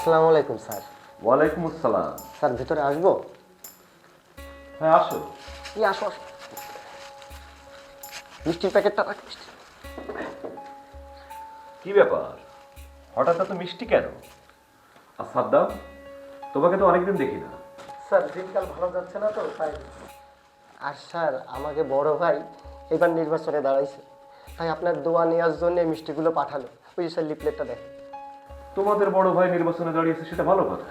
আসসালামু আলাইকুম স্যার। ওয়ালাইকুম আসসালাম। স্যার ভিতরে আসবো? হ্যাঁ আসো। আসো আসো। মিষ্টির প্যাকেটটা রাখ। কি ব্যাপার, হঠাৎ এত মিষ্টি কেন? আর সাদ্দাম, তোমাকে তো অনেকদিন দেখি না। স্যার দিনকাল ভালো যাচ্ছে না তো তাই। আর স্যার আমাকে বড় ভাই এবার নির্বাচনে দাঁড়াইছে, তাই আপনার দোয়া নেওয়ার জন্য এই মিষ্টিগুলো পাঠালো। ওই যে স্যার লিফলেটটা দেখেন। তোমাদের বড় ভাই নির্বাচনে দাঁড়িয়েছে সেটা ভালো কথা,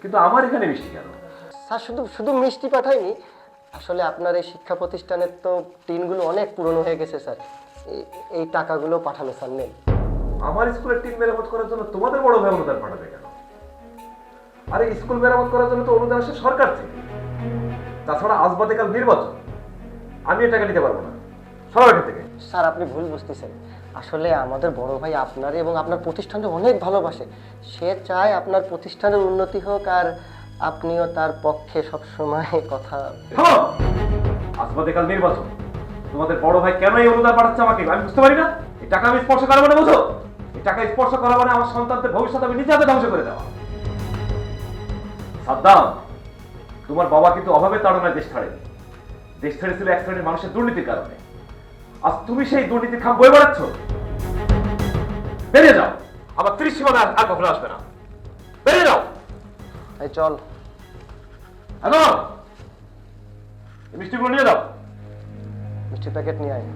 কিন্তু আমার এখানে মিষ্টি কেন? স্যার শুধু শুধু মিষ্টি পাঠায়নি, আসলে আপনার এই শিক্ষা প্রতিষ্ঠানের তো টিনগুলো অনেক পুরনো হয়ে গেছে স্যার, এই টাকাগুলো পাঠানো স্যার নেন। আমার স্কুলের টিম মেরামত করার জন্য তোমাদের বড় ভাই অনুদান পাঠাবে কেন? আরে স্কুল মেরামত করার জন্য তো অনুদান আসে সরকার থেকে। তাছাড়া আজ বাদে কাল নির্বাচন, আমি এই টাকা নিতে পারবো না। সরো এখান থেকে। স্যার আপনি ভুল বুঝতেছেন, আসলে আমাদের বড় ভাই আপনার এবং আপনার প্রতিষ্ঠানকে অনেক ভালোবাসে। সে চায় আপনার প্রতিষ্ঠানের উন্নতি হোক, আর আপনিও তার পক্ষে সবসময় কথা। থামো! আজ বাদে কাল নির্বাচন, তোমাদের বড় ভাই কেন এই অনুদান পাঠাচ্ছে আমাকে আমি বুঝতে পারি না। এই টাকা আমি স্পর্শ করা মানে বুঝো? এই টাকা স্পর্শ করা মানে আমার সন্তানদের ভবিষ্যৎ আমি নিজে হাতে ধ্বংস করে দেওয়া। সাদ্দাম, তোমার বাবা কিন্তু অভাবের তাড়নায় দেশ ছাড়েনি। দেশ ছেড়েছিল এক শ্রেণীর মানুষের দুর্নীতির কারণে। আজ তুমি সেই দুর্নীতির খাম বয়ে বেড়াচ্ছ। বেরিয়ে যাও, আমার 30 সীমানা আর কখনো আসবে না। বেরিয়ে যাও। এই চল। হ্যালো, এই মিষ্টিগুলো নিয়ে যাও। মিষ্টির প্যাকেট নিয়ে আয়।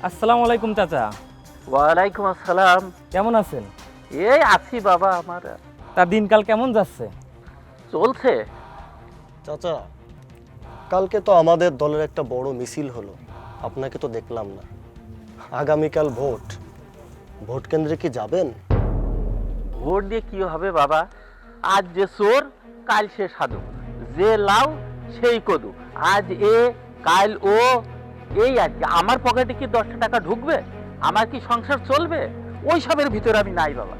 আসসালামু আলাইকুম চাচা। ওয়ালাইকুম আসসালাম। কেমন আছেন? এই আছি বাবা, আমার তা দিনকাল কেমন যাচ্ছে? চলছে। চাচা, কালকে তো আমাদের দলের একটা বড় মিছিল হলো, আপনাকে তো দেখলাম না। আগামীকাল ভোট, ভোট কেন্দ্রে কি যাবেন? ভোট দিয়ে কি হবে বাবা? আজ যে চোর কাল সে সাধু, যে লাউ সেই কদু। আজ এ কাল ও, এই আর কি। আমার পকেটে কি 10টা টাকা ঢুকবে? আমার কি সংসার চলবে? ওই সবের ভিতরে আমি নাই বাবা।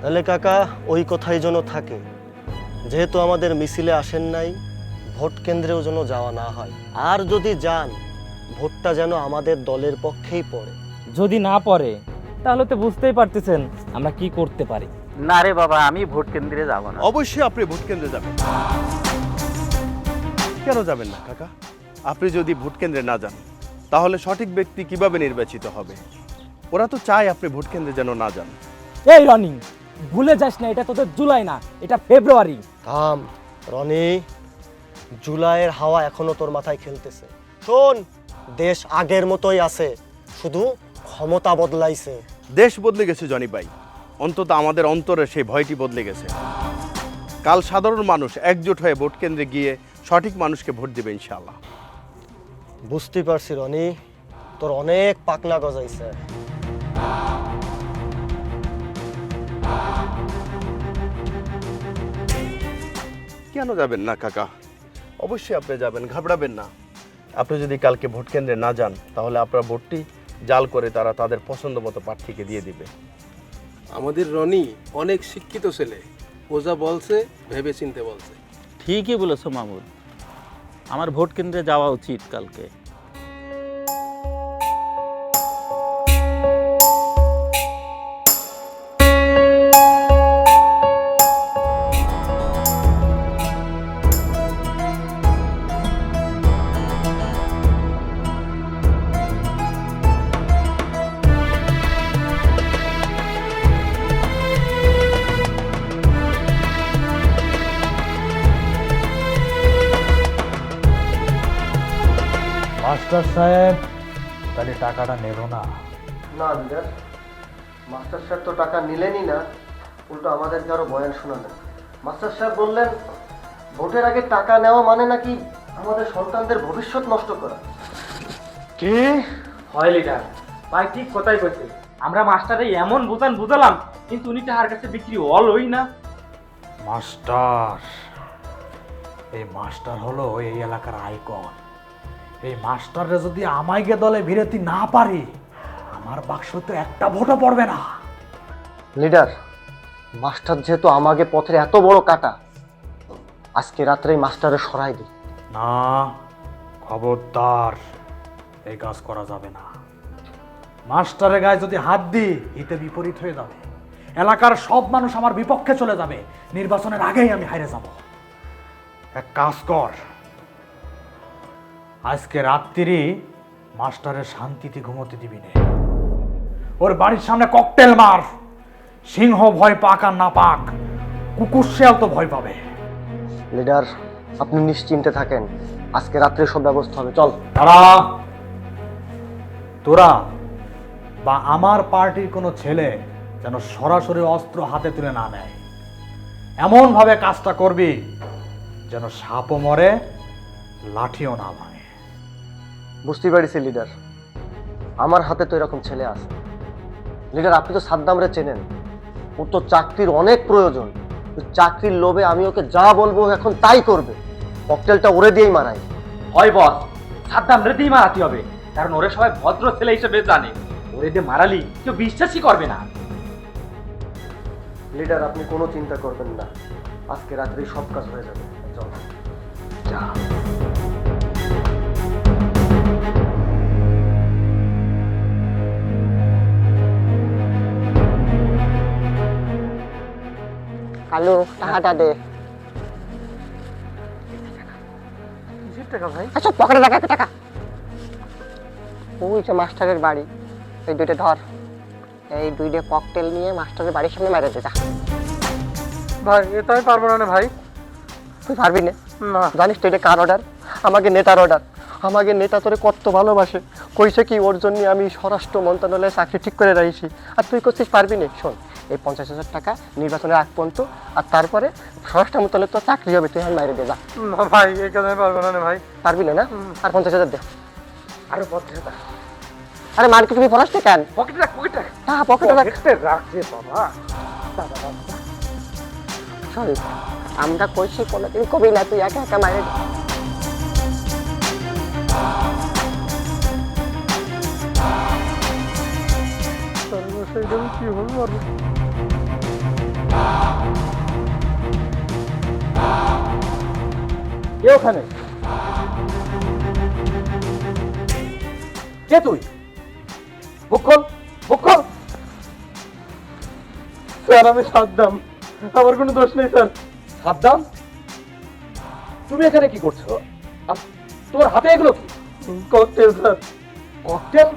তাহলে কাকা ওই কথাই যেন থাকে, যেহেতু আমাদের মিছিলে আসেন নাই, ভোট কেন্দ্রেও যেন যাওয়া না হয়। আর যদি যান, ভোটটা যেন আমাদের দলের পক্ষেই পড়ে। যদি না পড়ে তাহলে তো বুঝতেই পারতেছেন আমরা কি করতে পারি। না রে বাবা, আমি ভোট কেন্দ্রে যাব না। অবশ্যই আপনি ভোট কেন্দ্রে যাবেন। কেন যাবেন না কাকা? আপনি যদি ভোট কেন্দ্রে না যান তাহলে সঠিক ব্যক্তি কিভাবে নির্বাচিত হবে? ওরা তো চায় আপনি ভোট কেন্দ্রে যেন না যান। এই রনি, ভুলে যাস না এটা তোদের জুলাই না, এটা ফেব্রুয়ারি। থাম রনি, জুলাইয়ের হাওয়া এখনো তোর মাথায় খেলতেছে। শোন, দেশ আগের মতোই আছে, শুধু ক্ষমতা বদলাইছে। দেশ বদলে গেছে জনি ভাই, অন্তত আমাদের অন্তরে সেই ভয়টি বদলে গেছে। কাল সাধারণ মানুষ একজোট হয়ে ভোট কেন্দ্রে গিয়ে সঠিক মানুষকে ভোট দেবে ইনশাআল্লাহ। বুঝতে পারছি রনি, তোর অনেক পাকনা গজাইছে। কেন যাবেন না কাকা? অবশ্যই আপনি যাবেন, ঘাবড়াবেন না। আপনি যদি কালকে ভোট কেন্দ্রে না যান তাহলে আপনার ভোটটি জাল করে তারা তাদের পছন্দ মতো প্রার্থীকে দিয়ে দিবে। আমাদের রনি অনেক শিক্ষিত ছেলে, ও যা বলছে ভেবে চিনতে বলছে। ঠিকই বলেছো মামুদ, আমার ভোট কেন্দ্রে যাওয়া উচিত কালকে। মাস্টার সাহেব, তাহলে টাকাটা নেব না? না লিডার, মাস্টার স্যার তো টাকা নিলেনই না, উল্টো আমাদেরকে আরো বয়ান শোনালেন। মাস্টার সাহেব বললেন ভোটের আগে টাকা নেওয়া মানে নাকি আমাদের সন্তানদের ভবিষ্যৎ নষ্ট করা। কি হয় লিডার? ভাই ঠিক কথাই কইছে। আমরা মাস্টারে এমন বুঝালাম, কিন্তু উনি তাহার কাছে বিক্রি হলই না। মাস্টার, এই মাস্টার হলো এই এলাকার আইকন। এই মাস্টাররে যদি আমাইকে দলে ভিড়াতে না পারি, আমার বাক্স তো একটা ভোটও পড়বে না। লিডার, মাস্টার যেহেতু আমাকে পথের এত বড় কাটা, আজকে রাত্রেই মাস্টারে সরাই দিই। না, খবরদার, এই কাজ করা যাবে না। মাস্টারের গায়ে যদি হাত দিই, হিতে বিপরীত হয়ে যাবে। এলাকার সব মানুষ আমার বিপক্ষে চলে যাবে। নির্বাচনের আগেই আমি হাইরে যাব। এক কাজ কর, আজকে রাত্রি মাস্টারের শান্তিতে ঘুমোতে দিবি না। ওর বাড়ির সামনে ককটেল মার। সিংহ ভয় পাক আর না পাক, কুকুর শেয়াল তো ভয় পাবে। লিডার, আপনি নিশ্চিন্তে থাকেন, আজকে রাত্রে সব ব্যবস্থা হবে। চল। তারা, তোরা বা আমার পার্টির কোনো ছেলে যেন সরাসরি অস্ত্র হাতে তুলে না নেয়। এমন ভাবে কাজটা করবি যেন সাপও মরে, লাঠিও না ভাঙে। বুঝতে পারিছি লিডার, আমার হাতে তো এরকম ছেলে আছে। লিডার, আপনি তো সাদ্দামরে চেনেন, ওর তো চাকরির অনেক প্রয়োজন। ওই চাকরির লোভে আমি ওকে যা বলবো এখন তাই করবে। ককটেলটা ওরে দিয়েই মারাই। হয় বস, সাদ্দাম রে দিয়ে মারাতে হবে, কারণ ওরে সবাই ভদ্র ছেলে হিসেবে জানে। ওরে দিয়ে মারালি কেউ বিশ্বাসই করবে না। লিডার, আপনি কোনো চিন্তা করবেন না, আজকে রাত্রেই সব কাজ হয়ে যাবে। চল। কালু টাকাটা দে। টাকা ভাই? আচ্ছা পকেটে রাখা টাকা। ওই যে মাস্টারের বাড়ি, এই দুইটা ধর। এই দুইটা ককটেল নিয়ে মাস্টারের বাড়ির সামনে মেরে দে যা। ভাই, এটা আমি পারবো না ভাই। তুই পারবি না? না। জানিস তো এটা কার অর্ডার? আমাকে নেতার অর্ডার। আমাকে নেতা তোরে কত ভালোবাসে, কইছে কি ওর জন্য আমি স্বরাষ্ট্র মন্ত্রণালয়ে চাকরি ঠিক করে রাখছি। আর তুই করছিস পারবি না? শোন, এই 50,000 টাকা নির্বাচনের আগ পর্যন্ত, আর তারপরে স্বরাষ্ট্র মন্ত্রণালয়ে তোর চাকরি হবে। তুই এখন বাইরে দে যা। না ভাই, এই কাজ আমি পারবো না ভাই। পারবি না? আর 50,000 দে। আরো 50,000। আরে মার্কেট তুমি ফরাস না কেন? পকেটে রাখ, পকেটে রাখ। হ্যাঁ পকেটে রাখ। রাখ রে বাবা। সরি, আমরা কইছি কোনোদিন কবি না, তুই একা একা মারে দে। কি হলো? কে ওখানে? কে তুই? মুখ খোল, মুখ খোল। স্যার, আমি সাদ্দাম, আমার কোনো দোষ নেই স্যার। সাদ্দাম, তুমি এখানে কি করছো? আর তোমার হাতে এগুলো কি? Cocktail sir. ককটেল?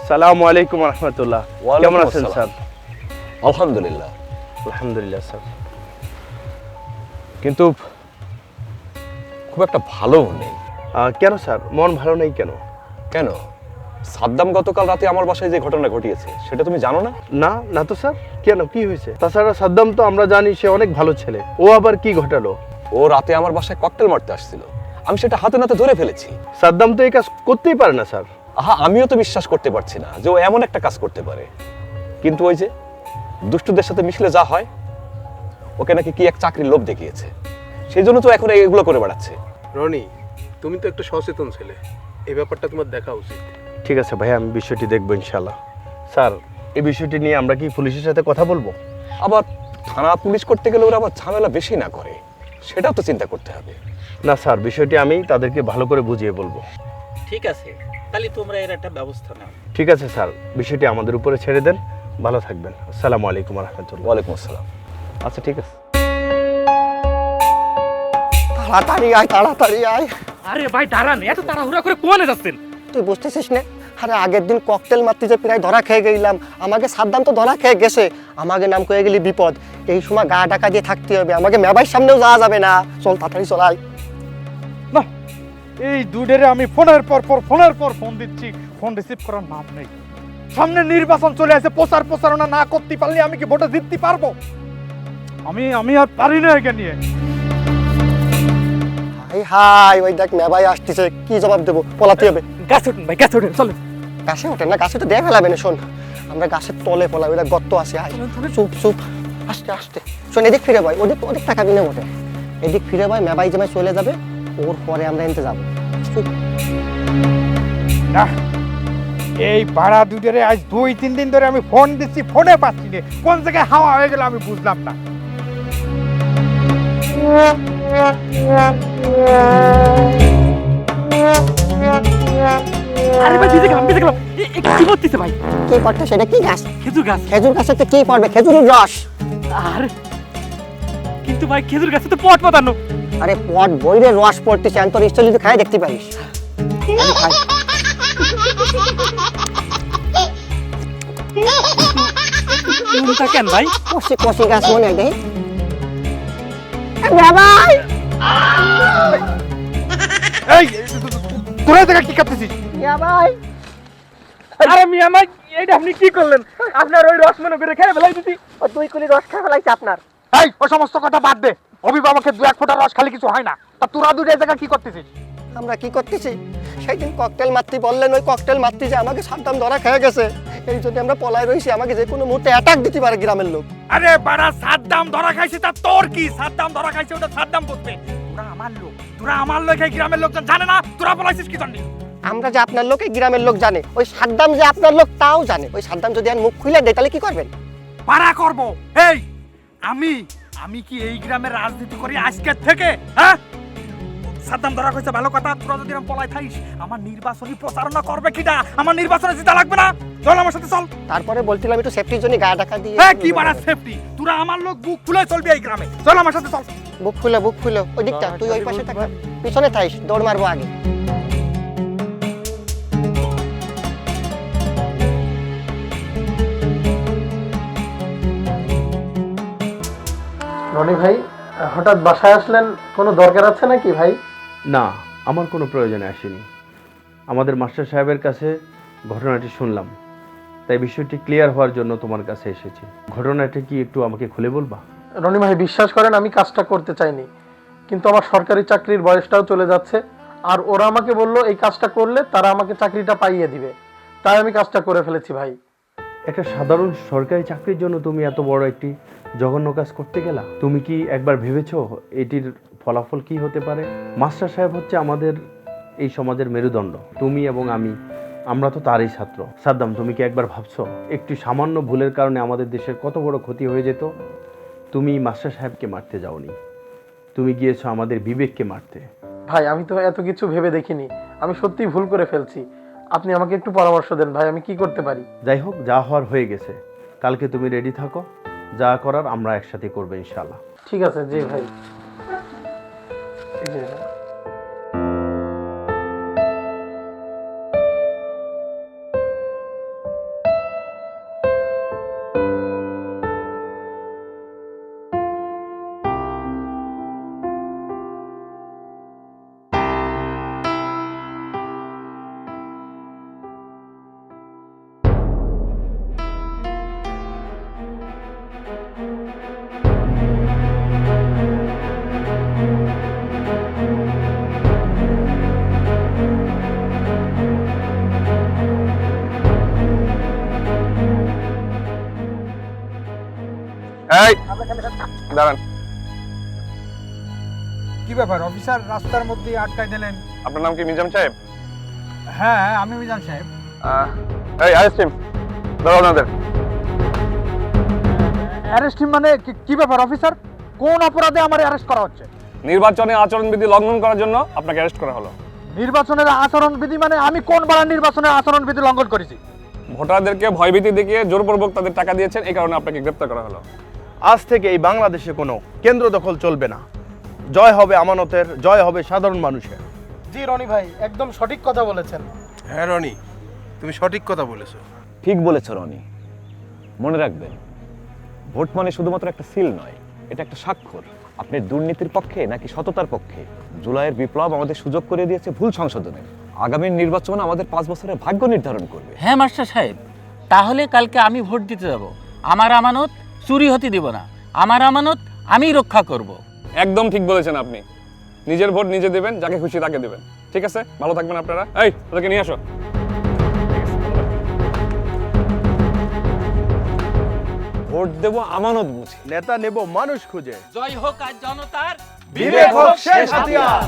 সালামু আলাইকুম রহমতুল্লাহ। কেমন আছেন স্যার? আলহামদুলিল্লাহ। আলহামদুলিল্লাহ স্যার। কিন্তু খুব একটা ভালো নেই। কেন স্যার, মন ভালো নেই কেন? কেন? সাদ্দাম গতকাল রাতে আমার বাসায় যে ঘটনা ঘটিয়েছে সেটা তুমি জানো না? না না তো স্যার, কেন, কি হয়েছে? তাছাড়া সাদ্দাম তো আমরা জানি সে অনেক ভালো ছেলে, ও আবার কি ঘটালো? ও রাতে আমার বাসায় ককটেল মারতে আসছিল, আমি সেটা হাতে নাতে ধরে ফেলেছি। সাদ্দাম তো এই কাজ করতেই পারে না স্যার। আহা, আমিও তো বিশ্বাস করতে পারছি না যে ও এমন একটা কাজ করতে পারে। কিন্তু ওই যে দুষ্টুদের সাথে মিশলে যা হয়, ওকে নাকি কি এক চাকরির লোভ দেখিয়েছে, সেই জন্য তো এখন এগুলো করে বেড়াচ্ছে। রনি, তুমি তো একটা সচেতন ছেলে, এই ব্যাপারটা তোমার দেখা উচিত। ঠিক আছে ভাই, আমি বিষয়টি দেখবো ইনশাল্লাহ। স্যার, এই বিষয়টি নিয়ে আমরা কি পুলিশের সাথে কথা বলবো? আবার থানা পুলিশ করতে গেলে ওরা আবার ঝামেলা বেশি না করে, সেটাও তো চিন্তা করতে হবে। না স্যার, বিষয়টি আমি তাদেরকে ভালো করে বুঝিয়ে বলবো। ঠিক আছে, তাহলে তোমরা এর একটা ব্যবস্থা নাও। ঠিক আছে স্যার, বিষয়টি আমাদের উপরে ছেড়ে দেন। ভালো থাকবেন। আসসালামু আলাইকুম রহমতুল্লাহ। ওয়ালাইকুম আসসালাম। আচ্ছা ঠিক আছে। তাড়াতাড়ি আয়, তাড়াতাড়ি আয়। আরে ভাই দাঁড়ান, এত তাড়াহুড়া করে কোয়ানে যাচ্ছেন? তুই বুঝতেছিস না আরে আগের দিন ককটেল মারতে যে প্রায় ধরা খেয়ে গেলাম, আমাকে সাদ্দাম তো ধরা খেয়ে গেছে, আমাকে নাম করে গেলি বিপদ। এই সময় গা ঢাকা দিয়ে থাকতে হবে, আমাকে মেবাইর সামনেও যাওয়া যাবে না। চল তাড়াতাড়ি চলাই। না, এই দুডেরে আমি ফোনের পর ফোন দিচ্ছি, ফোন রিসিভ করার নাম নেই। সামনে নির্বাচন চলে আসে, প্রচারণা না করতে পারলে আমি কি ভোটে জিততে পারবো? আমি আর পারি না একে নিয়ে। হাই হাই, ওই দেখ মেবাই আসতেছে, কি জবাব দেবো? পলাতে হবে। গাছে উঠুন ভাই, গাছে উঠুন, চলেন। গাছে ওঠে না, গাছে তো দেখে ফেলাবে না। শোন, আমরা গাছের তলে পলাই, ওই দেখ গর্ত আছে। আয় চুপ চুপ, আস্তে আস্তে। শোন, এদিক ফিরে ভাই, ওদিক তাকাবি না ওঠে। এদিক ফিরে ভাই, মেবাই জামাই চলে যাবে, ওর পরে আমরা এনতে যাবো। চুপ। না, এই ভাড়া দুডেরে আজ 2-3 দিন ধরে আমি ফোন দিচ্ছি, ফোনে পাচ্ছি না। কোন জায়গায় হাওয়া হয়ে গেল আমি বুঝলাম না। আরে ভাই ভিজে গেলাম। কি করতেছে ভাই? কি করতে? সেটা কি গাছ? খেজুর গাছ। খেজুর গাছে তো কি পড়বে? খেজুরের রস। আর কিন্তু ভাই খেজুর গাছে তো পট পাতানো। আরে পট বইরে রস পড়তেছে, আমি তোর স্টাইল যদি খাই দেখতে পারিস। খাই। কোনটা কেন ভাই? কষি গাছ মনে হয়। বাবাই, এই তোরা দেখা কি করতেছিস? বাবাই, আরে মিয়া ভাই, এইটা আপনি কি করলেন? আপনার ওই রস মনে করে খেয়ে ফেলাই দিছি। ও 2 কুলি রস খেয়ে ফেলাইছে আপনার। এই ও সমস্ত কথা বাদ দে। অভিভাবকের 2-1 ফোঁটা রস খালি কিছু হয় না। তা তোরা দুটো এই জায়গা কি করতেছিস? আমরা কি করতেছি? সেই দিন ককটেল মারতে বললেন, ওই ককটেল মারতে যে আমাকে সাদ্দাম ধরা খেয়ে গেছে, এই জন্য আমরা পলায় রয়েছি। আমাকে যে কোনো মুহূর্তে অ্যাটাক দিতে পারে গ্রামের লোক। আরে বাড়া, সাদ্দাম ধরা খাইছে তা তোর কি? সাদ্দাম ধরা খাইছে ওটা সাদ্দাম বুঝবে। তোরা আমার লোক এই গ্রামের লোকজন জানে না, তোরা বলাইছিস কি জানি? আমরা যে আপনার লোক, এই গ্রামের লোক জানে। ওই সাদ্দাম যে আপনার লোক তাও জানে। ওই সাদ্দাম যদি আর মুখ খুলে দেয় তাহলে কি করবেন? পারা করব। এই আমি কি এই গ্রামের রাজনীতি করি আজকের থেকে? হ্যাঁ, সাদ্দাম ধরা কইছে ভালো কথা। তোরা যদি এরকম পলাই থাইস, আমার নির্বাচনী প্রচারণা করবে কিটা? আমার নির্বাচনে জিতা লাগবে না? চল আমার সাথে চল। তারপরে বলছিলাম একটু সেফটির জন্য গা ঢাকা দিয়ে। হ্যাঁ, কি বাড়া সেফটি? তোরা আমার লোক বুক খুলে চলবি এই গ্রামে। চল আমার সাথে চল। বুক খুলে ওই দিকটা, তুই ওই পাশে থাক, পিছনে থাইস, দৌড় মারবো আগে। রনি ভাই, হঠাৎ বাসায় আসলেন, কোনো দরকার আছে নাকি ভাই? না, আমার কোনো প্রয়োজনে আসেনি। আমাদের মাস্টার সাহেবের কাছে ঘটনাটি শুনলাম, তাই বিষয়টি ক্লিয়ার হওয়ার জন্য তোমার কাছে এসেছি। ঘটনাটি কি একটু আমাকে খুলে বলবা? রনি ভাই, বিশ্বাস করেন আমি কাজটা করতে চাইনি, কিন্তু আমার সরকারি চাকরির বয়সটাও চলে যাচ্ছে, আর ওরা আমাকে বললো এই কাজটা করলে তারা আমাকে চাকরিটা পাইয়ে দিবে, তাই আমি কাজটা করে ফেলেছি ভাই। একটা সাধারণ সরকারি চাকরির জন্য তুমি এত বড় একটি জঘন্য কাজ করতে গেলা? তুমি কি একবার ভেবেছো এটির ফলাফল কি হতে পারে? মাস্টার সাহেব হচ্ছে আমাদের এই সমাজের মেরুদণ্ড। তুমি এবং আমরা তো তারই ছাত্র। সাদ্দাম, তুমি কি একবার ভাবছো একটি সামান্য ভুলের কারণে আমাদের দেশের কত বড় ক্ষতি হয়ে যেত? তুমি মাস্টার সাহেবকে মারতে যাওনি, তুমি গিয়েছো আমাদের বিবেককে মারতে। ভাই, আমি তো এত কিছু ভেবে দেখিনি, আমি সত্যিই ভুল করে ফেলছি। আপনি আমাকে একটু পরামর্শ দেন ভাই, আমি কি করতে পারি? যাই হোক, যা হওয়ার হয়ে গেছে। কালকে তুমি রেডি থাকো, যা করার আমরা একসাথে করবো ইনশাআল্লাহ। ঠিক আছে। জি ভাই। জি ভাই। এই দাঁড়ান। কি ব্যাপার অফিসার, রাস্তার মধ্যে আটকাই দিলেন? আপনার নাম কি মিজাম সাহেব? হ্যাঁ, আমি মিজান সাহেব। এই আরেস্ট টিম, ধরো ওনাদের। অ্যারেস্ট মানে কি ব্যাপার অফিসার? কোন অপরাধে আমার অ্যারেস্ট করা হচ্ছে? নির্বাচনে আচরণবিধি লঙ্ঘন করার জন্য আপনাকে অ্যারেস্ট করা হলো। নির্বাচনের আচরণবিধি মানে আমি কোন বাড়ার নির্বাচনের আচরণবিধি লঙ্ঘন করেছি? ভোটারদেরকে ভয়ভীতি দেখিয়ে জোরপূর্বক তাদের টাকা দিয়েছেন, এই কারণে আপনাকে গ্রেপ্তার করা হলো। আজ থেকে এই বাংলাদেশে কোনো কেন্দ্র দখল চলবে না। জয় হবে আমানতের, জয় হবে সাধারণ মানুষের। জি রনি ভাই, একদম সঠিক কথা বলেছেন। হ্যাঁ রনি, তুমি সঠিক কথা বলেছো। ঠিক বলেছ রনি। মনে রাখবেন, ভোট মানে শুধুমাত্র একটা সিল নয়, এটা একটা স্বাক্ষর। আপনি দুর্নীতির পক্ষে নাকি সততার পক্ষে? জুলাইয়ের বিপ্লব আমাদের সুযোগ করে দিয়েছে ভুল সংশোধনের। আগামী নির্বাচন আমাদের 5 বছরের ভাগ্য নির্ধারণ করবে। হ্যাঁ মাস্টার সাহেব, তাহলে কালকে আমি ভোট দিতে যাব। আমার আমানত চুরি হতে দিব না, আমার আমানত আমি রক্ষা করব। একদম ঠিক বলেছেন আপনি। নিজের ভোট নিজে দেবেন, যাকে খুশি তাকে দেবেন। ঠিক আছে, ভালো থাকবেন আপনারা। এই ওদেরকে নিয়ে আসো। ভোট দেব আমানত বুঝে, নেতা নেব মানুষ খুঁজে। জয় হোক আজ জনতার, বিবেক হোক শেষ হাতিয়ার।